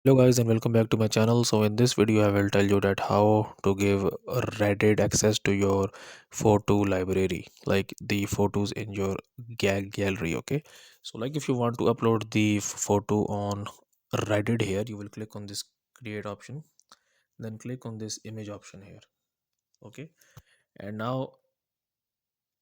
Hello guys and welcome back to my channel. So in this video I will tell you that how to give a Reddit access to your photo library, like the photos in your gallery. Okay, so like if you want to upload the photo on Reddit, here you will click on this create option, then click on this image option here. Okay, and now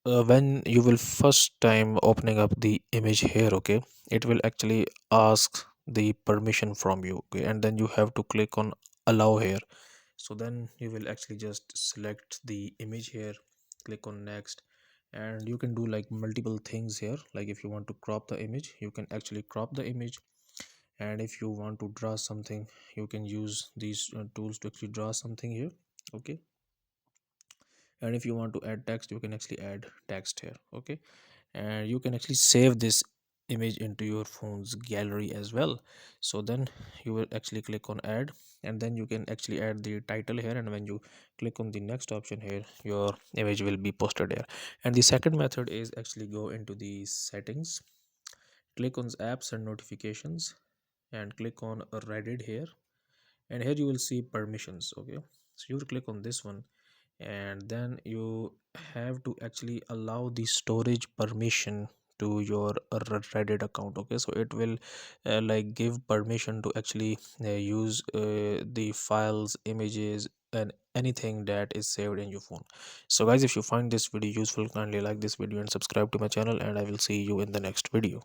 when you will first time opening up the image here, okay, it will actually ask the permission from you. Okay, and then you have to click on allow here. So then you will actually just select the image here, click on next, and you can do like multiple things here. Like if you want to crop the image, you can actually crop the image, and if you want to draw something, you can use these tools to actually draw something here. Okay, and if you want to add text, you can actually add text here. Okay, and you can actually save this image into your phone's gallery as well. So then you will actually click on add, and then you can actually add the title here, and when you click on the next option here, your image will be posted here. And the second method is actually go into the settings, click on apps and notifications, and click on Reddit here, and here you will see permissions. Okay, so you will click on this one, and then you have to actually allow the storage permission to your Reddit account. Okay, so it will like give permission to actually use the files, images, and anything that is saved in your phone. So guys, if you find this video useful, kindly like this video and subscribe to my channel, and I will see you in the next video.